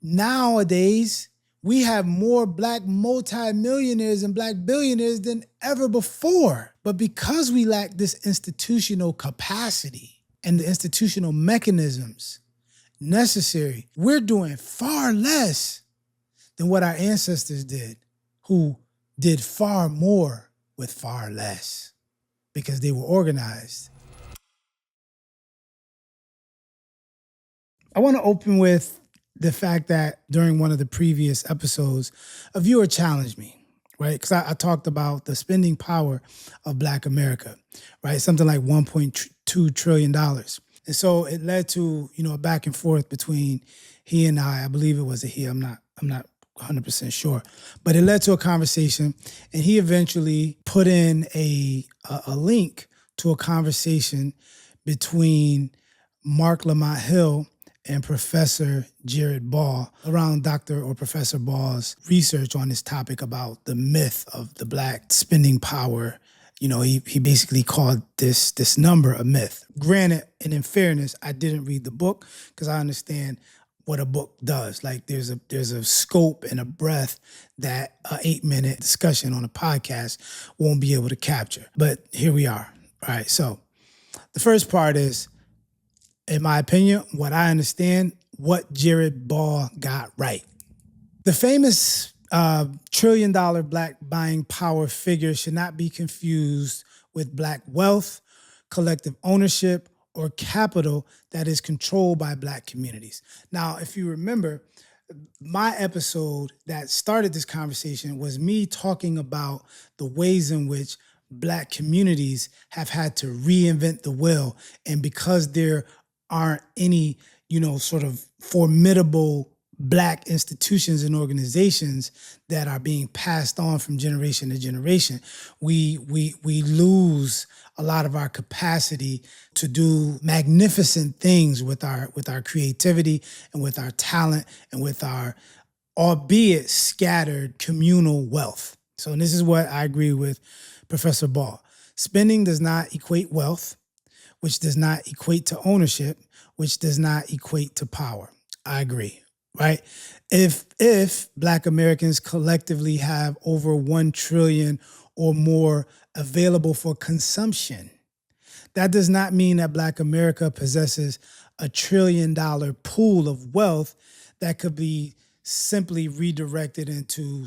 Nowadays, we have more black multimillionaires and black billionaires than ever before. But because we lack this institutional capacity and the institutional mechanisms necessary, we're doing far less than what our ancestors did, who did far more with far less because they were organized. I want to open with the fact that during one of the previous episodes, a viewer challenged me, right? Because I talked about the spending power of Black America, right? Something like $1.2 trillion. And so it led to, a back and forth between he and I believe it was a he, I'm not 100% sure, but it led to a conversation, and he eventually put in a link to a conversation between Mark Lamont Hill and Professor Jared Ball around Dr. or Professor Ball's research on this topic about the myth of the Black spending power. He basically called this number a myth. Granted, and in fairness, I didn't read the book because I understand what a book does. Like there's a scope and a breadth that an 8-minute discussion on a podcast won't be able to capture. But here we are. All right, so the first part is, in my opinion, what I understand, what Jared Ball got right. The famous $1 trillion Black buying power figure should not be confused with Black wealth, collective ownership, or capital that is controlled by Black communities. Now, if you remember, my episode that started this conversation was me talking about the ways in which Black communities have had to reinvent the wheel. And because there aren't any, sort of formidable Black institutions and organizations that are being passed on from generation to generation, we lose a lot of our capacity to do magnificent things with our creativity and with our talent and with our, albeit scattered, communal wealth. So, and this is what I agree with Professor Ball. Spending does not equate wealth, which does not equate to ownership, which does not equate to power. I agree, right? If Black Americans collectively have over 1 trillion or more available for consumption, that does not mean that Black America possesses $1 trillion pool of wealth that could be simply redirected into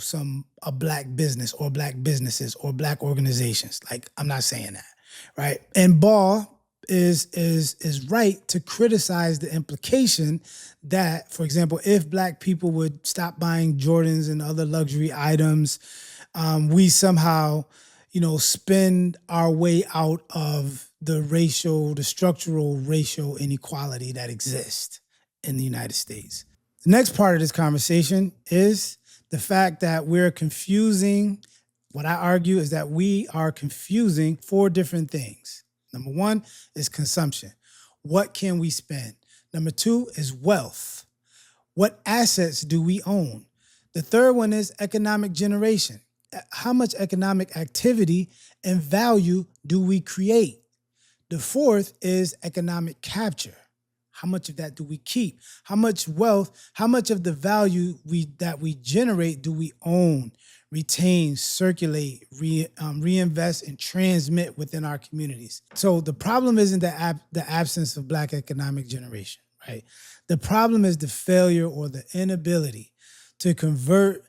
a Black business or Black businesses or Black organizations. Like, I'm not saying that, right? And Ball is right to criticize the implication that, for example, if Black people would stop buying Jordans and other luxury items, we somehow, spend our way out of the structural racial inequality that exists in the United States. The next part of this conversation is the fact that we're confusing. What I argue is that we are confusing 4 different things. Number 1 is consumption. What can we spend? Number 2 is wealth. What assets do we own? The third one is economic generation. How much economic activity and value do we create? The fourth is economic capture. How much of that do we keep? How much wealth, how much of the value that we generate do we own, retain, circulate, reinvest, and transmit within our communities? So the problem isn't the absence of Black economic generation, right? The problem is the failure or the inability to convert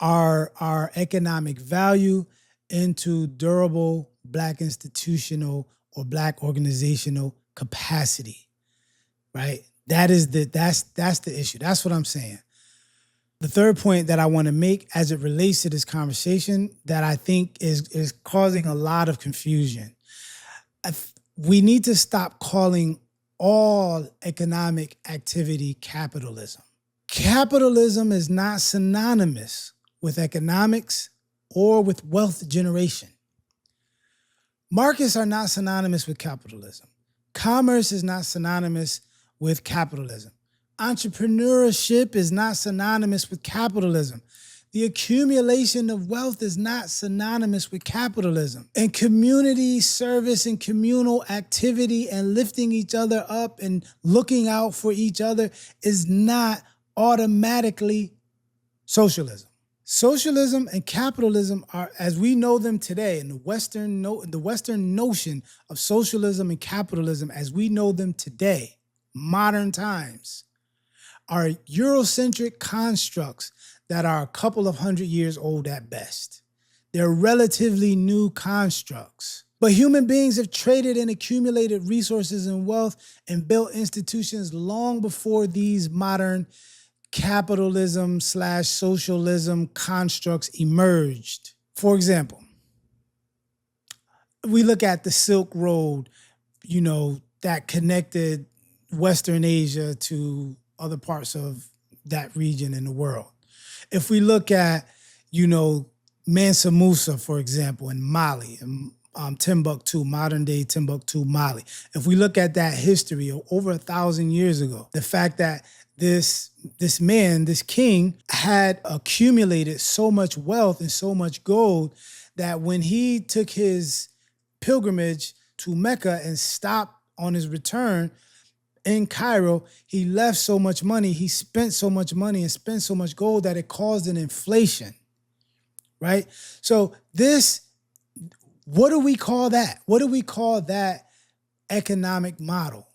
our economic value into durable Black institutional or Black organizational capacity, right? That's the issue. That's what I'm saying. The third point that I want to make as it relates to this conversation that I think is causing a lot of confusion. We need to stop calling all economic activity capitalism. Capitalism is not synonymous with economics or with wealth generation. Markets are not synonymous with capitalism. Commerce is not synonymous with capitalism. Entrepreneurship is not synonymous with capitalism. The accumulation of wealth is not synonymous with capitalism. And community service and communal activity and lifting each other up and looking out for each other is not automatically socialism. Socialism and capitalism are, as we know them today, in the Western notion of socialism and capitalism as we know them today, modern times, are Eurocentric constructs that are a couple of 100 years old at best. They're relatively new constructs. But human beings have traded and accumulated resources and wealth and built institutions long before these modern capitalism/socialism constructs emerged. For example, we look at the Silk Road, that connected Western Asia to other parts of that region in the world. If we look at, Mansa Musa, for example, in Mali, Timbuktu, modern day Timbuktu, Mali. If we look at that history of over 1,000 years ago, the fact that this man, this king, had accumulated so much wealth and so much gold that when he took his pilgrimage to Mecca and stopped on his return in Cairo, he left so much money, he spent so much money and spent so much gold that it caused an inflation, right? So what do we call that? What do we call that economic model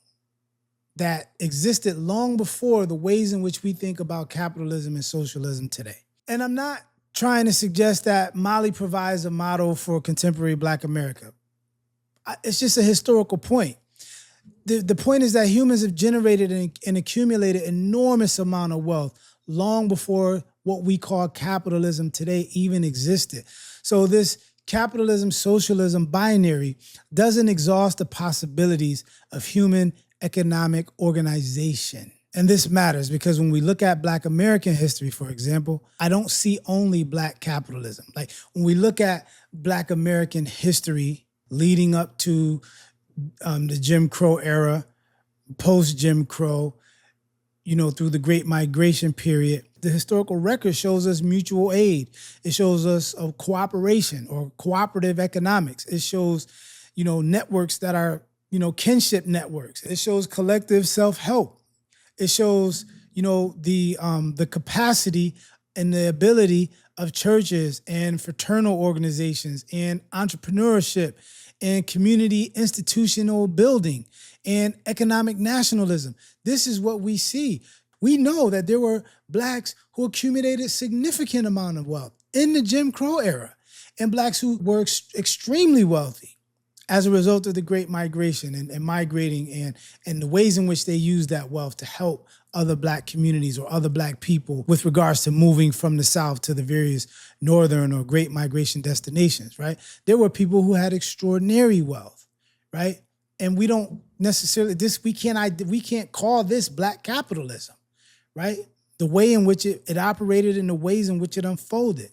that existed long before the ways in which we think about capitalism and socialism today? And I'm not trying to suggest that Mali provides a model for contemporary Black America. It's just a historical point. The point is that humans have generated and accumulated enormous amount of wealth long before what we call capitalism today even existed. So this capitalism, socialism binary doesn't exhaust the possibilities of human economic organization. And this matters because when we look at Black American history, for example, I don't see only Black capitalism. Like when we look at Black American history leading up to the Jim Crow era, post-Jim Crow, through the Great Migration period, the historical record shows us mutual aid. It shows us cooperation or cooperative economics. It shows, networks that are, kinship networks. It shows collective self-help. It shows, the capacity and the ability of churches and fraternal organizations and entrepreneurship and community institutional building and economic nationalism. This is what we see. We know that there were Blacks who accumulated significant amount of wealth in the Jim Crow era and Blacks who were extremely wealthy as a result of the Great Migration and migrating and the ways in which they used that wealth to help other Black communities or other Black people with regards to moving from the South to the various northern or Great Migration destinations, right? There were people who had extraordinary wealth, right? And we don't necessarily, we can't call this Black capitalism, right? The way in which it operated and the ways in which it unfolded.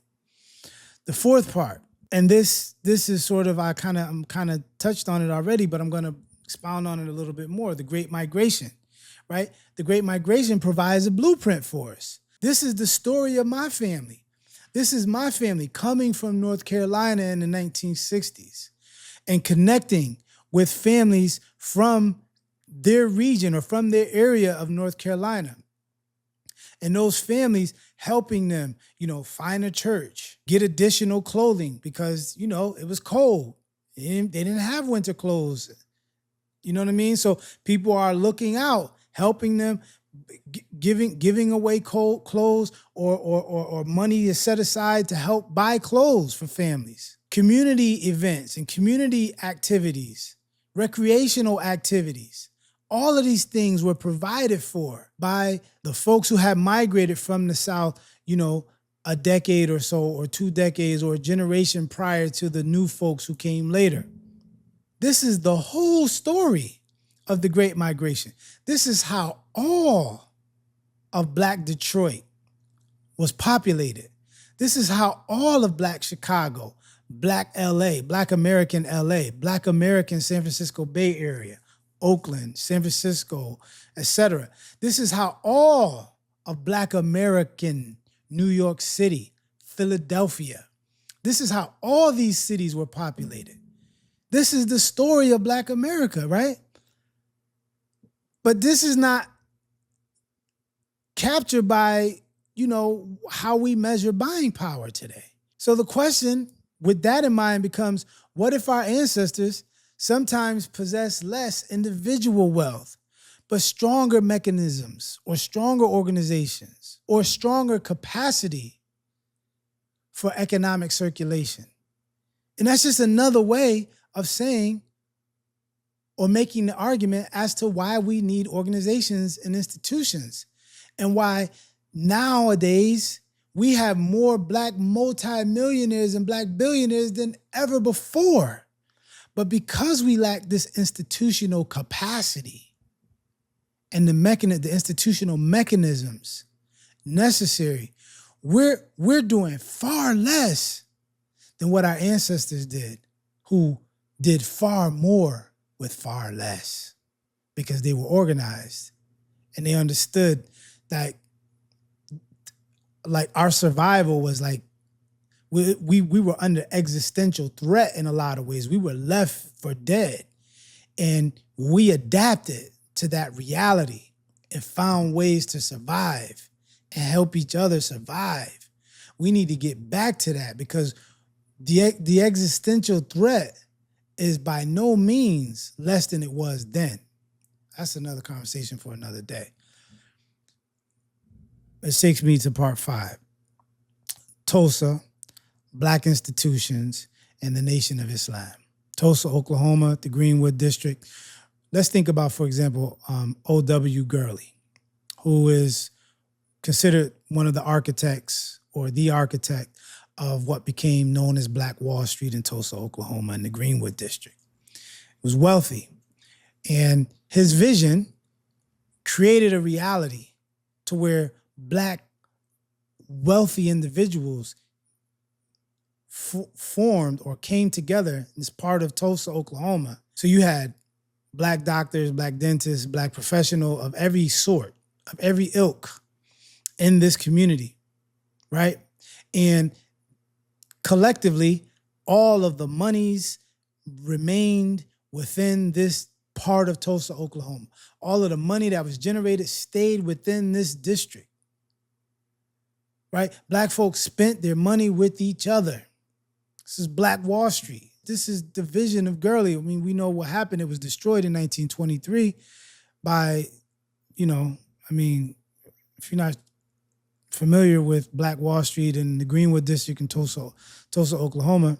The fourth part, and this is sort of, I'm kind of touched on it already, but I'm going to expound on it a little bit more. The Great Migration, right? The Great Migration provides a blueprint for us. This is the story of my family. This is my family coming from North Carolina in the 1960s and connecting with families from their region or from their area of North Carolina. And those families helping them, find a church, get additional clothing because, it was cold. They didn't have winter clothes. You know what I mean? So people are looking out, helping them, giving away cold clothes or money is set aside to help buy clothes for families. Community events and community activities, recreational activities. All of these things were provided for by the folks who had migrated from the South, a decade or so, or 2 decades, or a generation prior to the new folks who came later. This is the whole story of the Great Migration. This is how all of Black Detroit was populated. This is how all of Black Chicago, Black LA, Black American LA, Black American San Francisco Bay Area, Oakland, San Francisco, etc. This is how all of Black American New York City, Philadelphia. This is how all these cities were populated. This is the story of Black America, right? But this is not captured by, how we measure buying power today. So the question with that in mind becomes, what if our ancestors sometimes possess less individual wealth, but stronger mechanisms or stronger organizations or stronger capacity for economic circulation? And that's just another way of saying or making the argument as to why we need organizations and institutions, and why nowadays we have more Black multimillionaires and Black billionaires than ever before. But because we lack this institutional capacity and the institutional mechanisms necessary, we're doing far less than what our ancestors did, who did far more with far less, because they were organized and they understood that, like, our survival was like, we were under existential threat in a lot of ways. We were left for dead, and we adapted to that reality and found ways to survive and help each other survive. We need to get back to that, because the existential threat is by no means less than it was then. That's another conversation for another day. It takes me to part 5. Tulsa, Black institutions, and the Nation of Islam. Tulsa, Oklahoma, the Greenwood District. Let's think about, for example, O.W. Gurley, who is considered one of the architects or the architect of what became known as Black Wall Street in Tulsa, Oklahoma, in the Greenwood District. He was wealthy, and his vision created a reality to where Black wealthy individuals formed or came together as part of Tulsa, Oklahoma. So you had Black doctors, Black dentists, Black professional of every sort, of every ilk in this community, right? And collectively, all of the monies remained within this part of Tulsa, Oklahoma. All of the money that was generated stayed within this district, right? Black folks spent their money with each other. This is Black Wall Street. This is the vision of Gurley. I mean, we know what happened. It was destroyed in 1923 by, if you're not familiar with Black Wall Street and the Greenwood District in Tulsa, Oklahoma,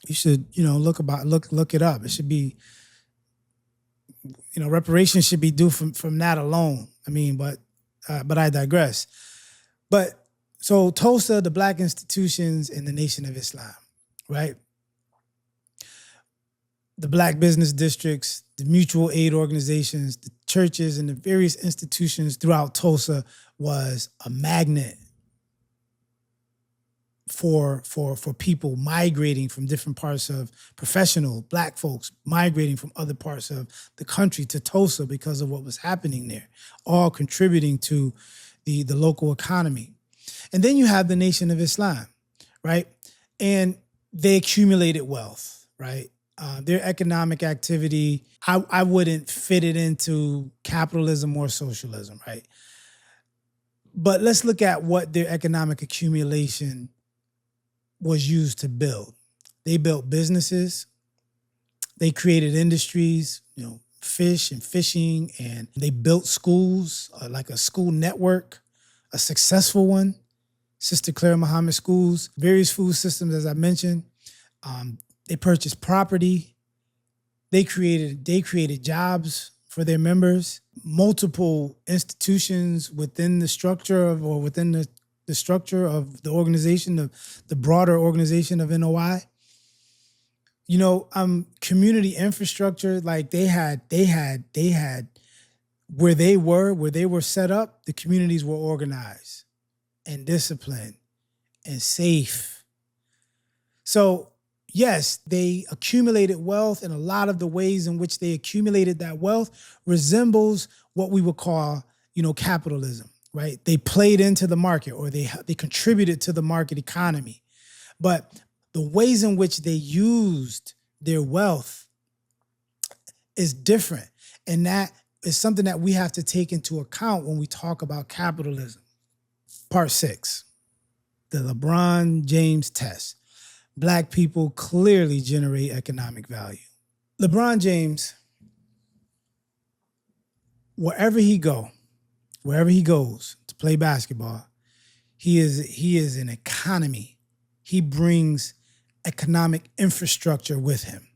you should, look it up. It should be, reparations should be due from that alone. But I digress. But so Tulsa, the Black institutions, and the Nation of Islam, right? The Black business districts, the mutual aid organizations, the churches, and the various institutions throughout Tulsa was a magnet for people migrating from different parts of professional Black folks migrating from other parts of the country to Tulsa because of what was happening there, all contributing to the local economy. And then you have the Nation of Islam, right? And they accumulated wealth, right? Their economic activity, I wouldn't fit it into capitalism or socialism, right? But let's look at what their economic accumulation was used to build. They built businesses. They created industries, fish and fishing, and they built schools, like a school network, a successful one, Sister Claire Muhammad schools, various food systems, as I mentioned. They purchased property. They created jobs for their members, multiple institutions within the structure of, or within the structure of the organization, the broader organization of NOI. Community infrastructure, like they had where they were set up, the communities were organized and disciplined and safe. So yes, they accumulated wealth, and a lot of the ways in which they accumulated that wealth resembles what we would call, capitalism, right? They played into the market, or they contributed to the market economy. But the ways in which they used their wealth is different. And that is something that we have to take into account when we talk about capitalism. Part 6, the LeBron James test. Black people clearly generate economic value. LeBron James, wherever he goes to play basketball, he is an economy. He brings economic infrastructure with him,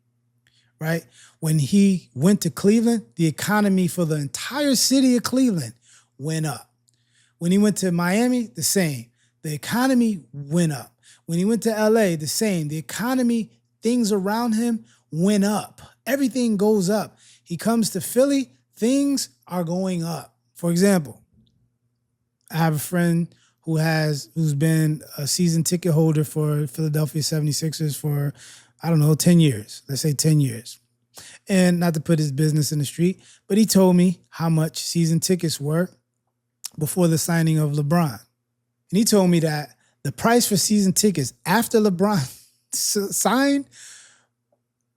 right? When he went to Cleveland, the economy for the entire city of Cleveland went up. When he went to Miami, the same. The economy went up. When he went to LA, the same. The economy, things around him went up. Everything goes up. He comes to Philly, things are going up. For example, I have a friend who's been a season ticket holder for Philadelphia 76ers for, 10 years. Let's say 10 years. And not to put his business in the street, but he told me how much season tickets were before the signing of LeBron. And he told me that the price for season tickets after LeBron signed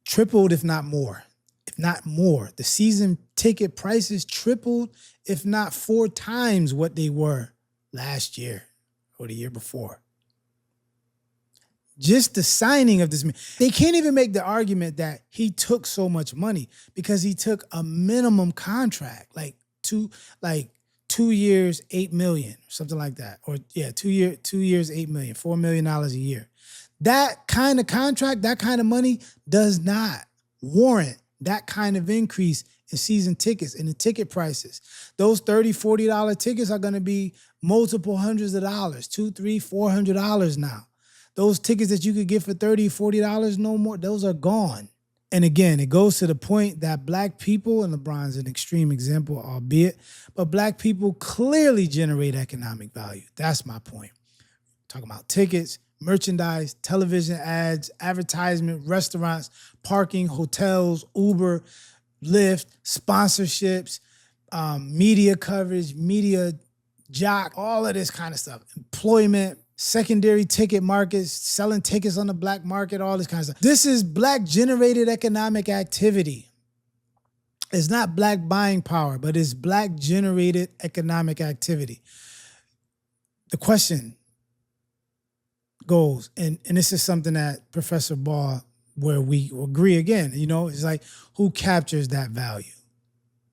tripled, if not more. If not more. The season ticket prices tripled, if not 4 times what they were last year or the year before. Just the signing of this man. They can't even make the argument that he took so much money because he took a minimum contract, like 2 years, $8 million, something like that. Or 2 years, $8 million, $4 million a year. That kind of contract, that kind of money does not warrant that kind of increase in season tickets and the ticket prices. Those $30, $40 tickets are going to be multiple hundreds of dollars, $200, $300, $400 now. Those tickets that you could get for $30, $40, no more, those are gone. And again, it goes to the point that black people, and LeBron's an extreme example, albeit, but black people clearly generate economic value. That's my point. Talking about tickets, merchandise, television ads, advertisement, restaurants, parking, hotels, Uber, Lyft, sponsorships, media coverage, media jock, all of this kind of stuff. Employment, secondary ticket markets, selling tickets on the black market, all this kind of stuff. This is black generated economic activity. It's not black buying power, but it's black generated economic activity. The question goes, and this is something that Professor Ball, where we agree again, it's like, who captures that value,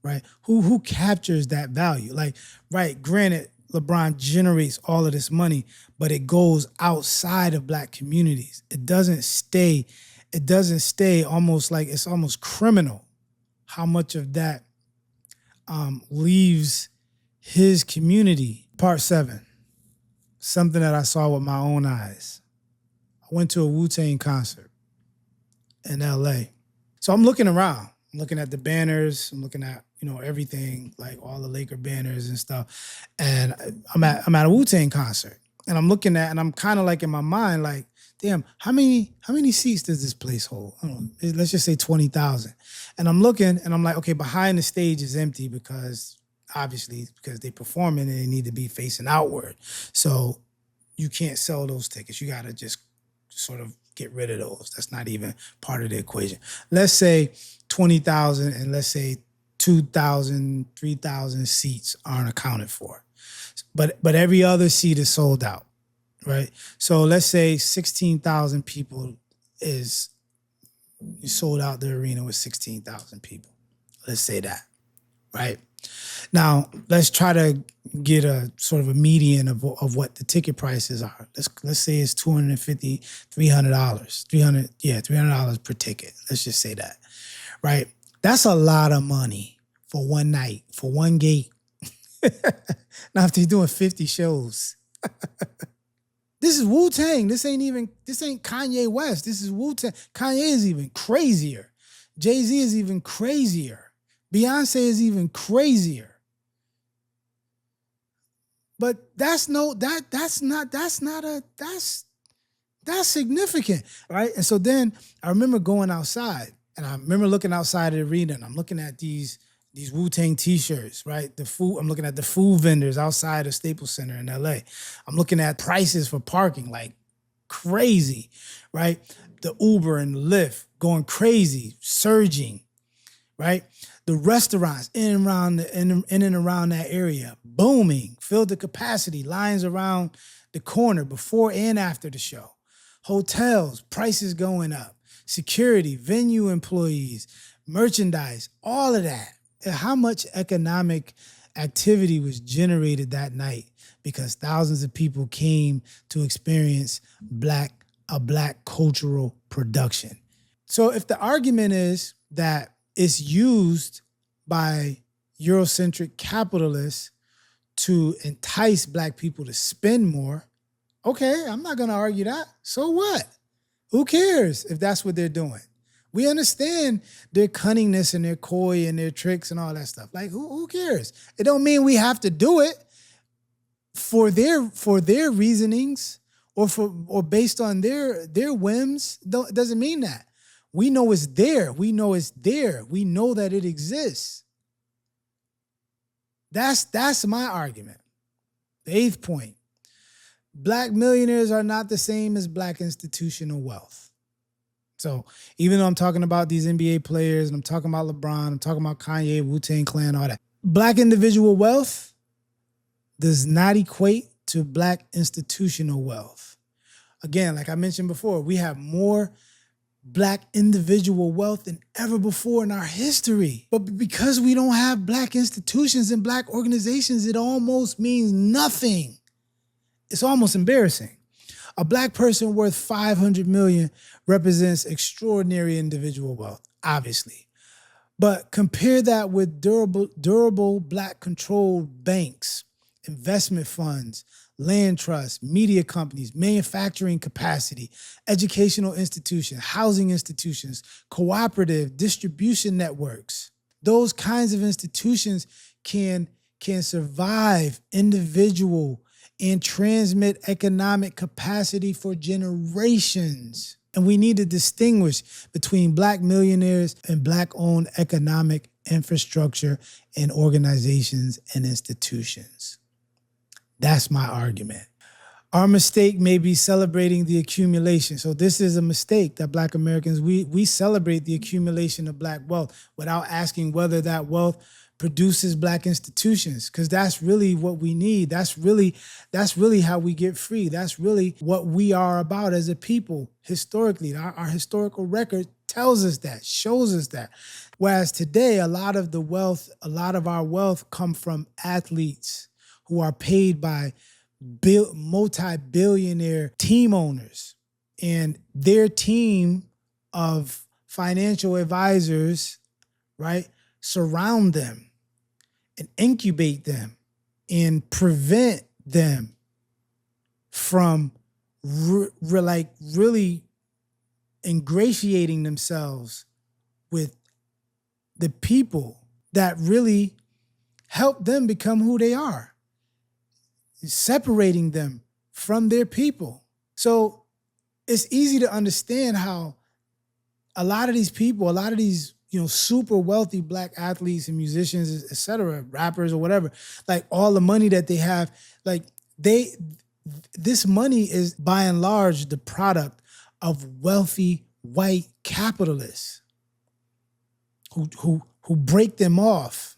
right? Who captures that value? Like, right, granted, LeBron generates all of this money, but it goes outside of black communities. It doesn't stay almost like it's almost criminal how much of that leaves his community. Part 7, something that I saw with my own eyes. I went to a Wu-Tang concert in LA. So I'm looking around. I'm looking at the banners. I'm looking at, everything, like all the Laker banners and stuff. And I'm at a Wu-Tang concert. And I'm looking at, and I'm kind of like in my mind, like, damn, how many seats does this place hold? I don't know, let's just say 20,000. And I'm looking and I'm like, okay, behind the stage is empty because they're performing and they need to be facing outward. So you can't sell those tickets. You got to just sort of get rid of those. That's not even part of the equation. Let's say 20,000 and let's say 2,000, 3,000 seats aren't accounted for. But every other seat is sold out, right? So let's say 16,000 people you sold out the arena with 16,000 people. Let's say that, right? Now, let's try to get a sort of a median of what the ticket prices are. Let's say it's $250, $300, $300 per ticket. Let's just say that, right? That's a lot of money for one night, for one gate. Now, if they're doing 50 shows, this is Wu-Tang. This ain't Kanye West. This is Wu-Tang. Kanye is even crazier. Jay-Z is even crazier. Beyonce is even crazier. But that's significant, right? And so then I remember going outside, and I remember looking outside of the arena, and I'm looking at these Wu-Tang t-shirts, right? I'm looking at the food vendors outside of Staples Center in LA. I'm looking at prices for parking like crazy, right? The Uber and Lyft going crazy, surging, right? The restaurants in and around that area, booming, filled to capacity, lines around the corner before and after the show. Hotels, prices going up, security, venue employees, merchandise, all of that. And how much economic activity was generated that night because thousands of people came to experience a black cultural production. So if the argument is that it's used by Eurocentric capitalists to entice black people to spend more, okay, I'm not going to argue that. So what? Who cares if that's what they're doing? We understand their cunningness and their coy and their tricks and all that stuff. Like, who cares? It don't mean we have to do it for their reasonings or based on their whims. It doesn't mean that. We know it's there. We know it's there. We know that it exists. That's my argument. The 8th point. Black millionaires are not the same as black institutional wealth. So even though I'm talking about these NBA players and I'm talking about LeBron, I'm talking about Kanye, Wu-Tang Clan, all that. Black individual wealth does not equate to black institutional wealth. Again, like I mentioned before, we have more black individual wealth than ever before in our history. But because we don't have black institutions and black organizations, it almost means nothing. It's almost embarrassing. A black person worth 500 million represents extraordinary individual wealth, obviously. But compare that with durable black controlled banks, investment funds, land trusts, media companies, manufacturing capacity, educational institutions, housing institutions, cooperative distribution networks. Those kinds of institutions can survive individual and transmit economic capacity for generations. And we need to distinguish between black millionaires and black-owned economic infrastructure and organizations and institutions. That's my argument. Our mistake may be celebrating the accumulation. So this is a mistake that black Americans, we celebrate the accumulation of black wealth without asking whether that wealth produces black institutions, because that's really what we need. That's really how we get free. That's really what we are about as a people historically. Our historical record tells us that, shows us that. Whereas today, a lot of our wealth come from athletes who are paid by multi-billionaire team owners, and their team of financial advisors, right, surround them and incubate them and prevent them from really ingratiating themselves with the people that really help them become who they are, separating them from their people. So it's easy to understand how a lot of these people, a lot of these, super wealthy black athletes and musicians, et cetera, rappers or whatever, like all the money that they have, like this money is by and large the product of wealthy white capitalists who break them off.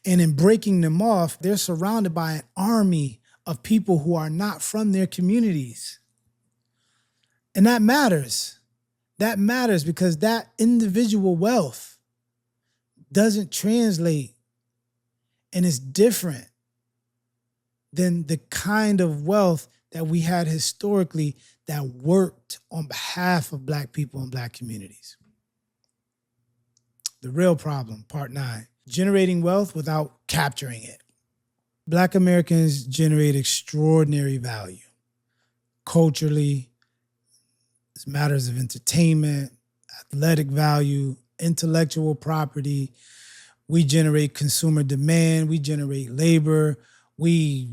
And in breaking them off, they're surrounded by an army of people who are not from their communities. And that matters. That matters because that individual wealth doesn't translate and is different than the kind of wealth that we had historically that worked on behalf of black people and black communities. The real problem, part 9, generating wealth without capturing it. Black Americans generate extraordinary value culturally, matters of entertainment, athletic value, intellectual property. We generate consumer demand. We generate labor. We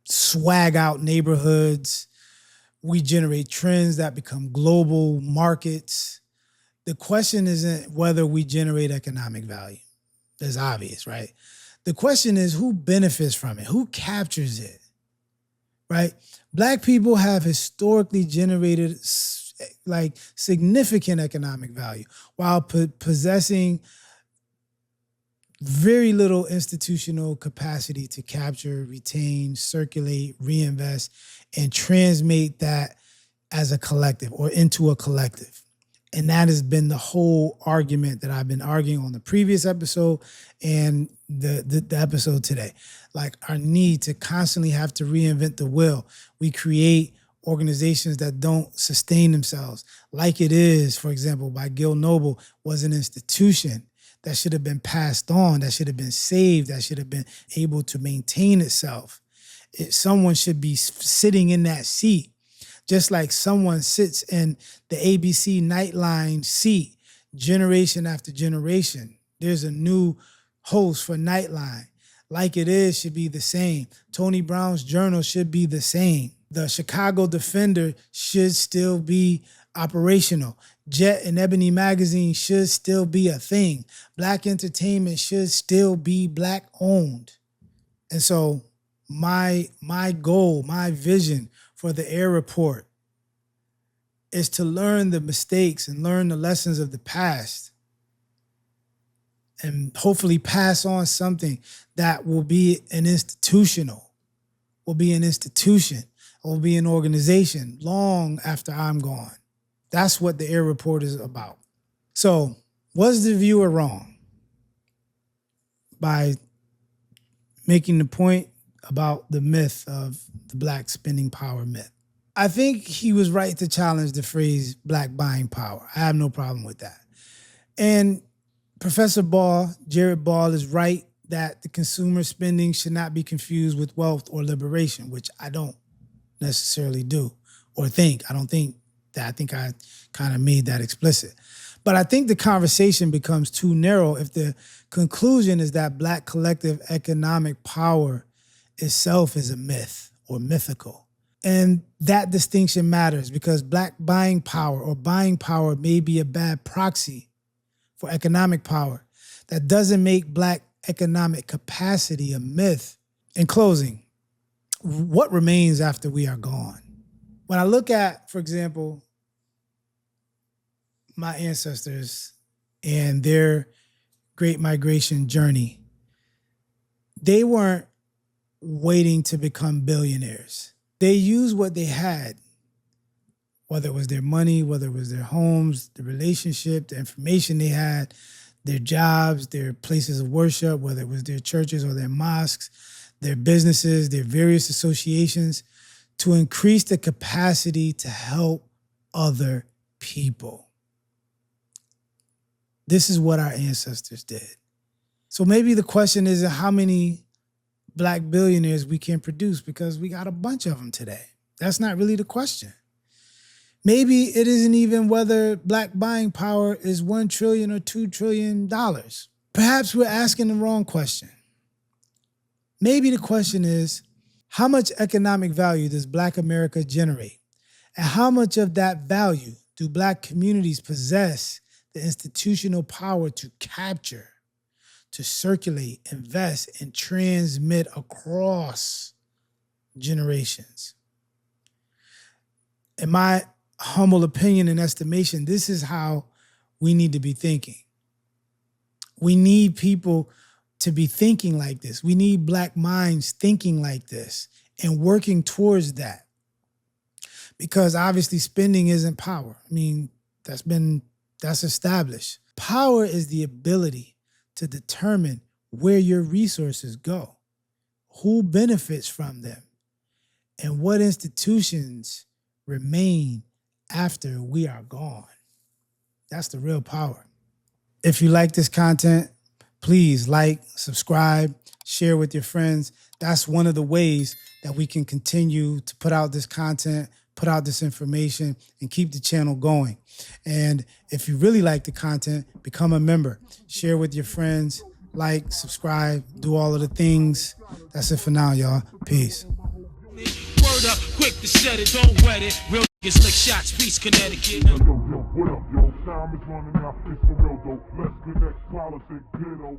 swag out neighborhoods. We generate trends that become global markets. The question isn't whether we generate economic value. That's obvious, right? The question is who benefits from it? Who captures it? Right? Black people have historically generated like significant economic value, while possessing very little institutional capacity to capture, retain, circulate, reinvest, and transmit that as a collective or into a collective. And that has been the whole argument that I've been arguing on the previous episode and the episode today. Like our need to constantly have to reinvent the wheel. We create organizations that don't sustain themselves. Like it is, for example, by Gil Noble, was an institution that should have been passed on, that should have been saved, that should have been able to maintain itself. Someone should be sitting in that seat, just like someone sits in the ABC Nightline seat generation after generation. There's a new host for Nightline. Like it is should be the same. Tony Brown's Journal should be the same. The Chicago Defender should still be operational. Jet and Ebony Magazine should still be a thing. Black entertainment should still be Black owned. And so my goal, my vision for the Air Report is to learn the mistakes and learn the lessons of the past and hopefully pass on something that will be an institution, will be an organization long after I'm gone. That's what the Air Report is about. So, was the viewer wrong by making the point about the myth of the Black spending power myth? I think he was right to challenge the phrase Black buying power. I have no problem with that. And Professor Ball, Jared Ball, is right that the consumer spending should not be confused with wealth or liberation, which I don't necessarily do or think. I don't think that. I think I kind of made that explicit. But I think the conversation becomes too narrow if the conclusion is that Black collective economic power itself is a myth or mythical. And that distinction matters because Black buying power or buying power may be a bad proxy for economic power. That doesn't make Black economic capacity a myth. In closing, what remains after we are gone? When I look at, for example, my ancestors and their Great Migration journey, they weren't waiting to become billionaires. They used what they had, whether it was their money, whether it was their homes, the relationship, the information they had, their jobs, their places of worship, whether it was their churches or their mosques, their businesses, their various associations, to increase the capacity to help other people. This is what our ancestors did. So maybe the question isn't how many Black billionaires we can produce because we got a bunch of them today. That's not really the question. Maybe it isn't even whether Black buying power is $1 trillion or $2 trillion. Perhaps we're asking the wrong question. Maybe the question is, how much economic value does Black America generate? And how much of that value do Black communities possess the institutional power to capture, to circulate, invest, and transmit across generations? In my humble opinion and estimation, this is how we need to be thinking. We need people to be thinking like this. We need Black minds thinking like this and working towards that. Because obviously spending isn't power. I mean, that's established. Power is the ability to determine where your resources go, who benefits from them, and what institutions remain after we are gone. That's the real power. If you like this content, please like, subscribe, share with your friends. That's one of the ways that we can continue to put out this content, put out this information, and keep the channel going. And if you really like the content, become a member. Share with your friends, like, subscribe, do all of the things. That's it for now, y'all. Peace. Word up, quick to set it, don't wet it. Real niggas lick shots, peace, Connecticut. Yo, what up, yo? Time is running out, it's for real, though. Let's connect politics, ditto.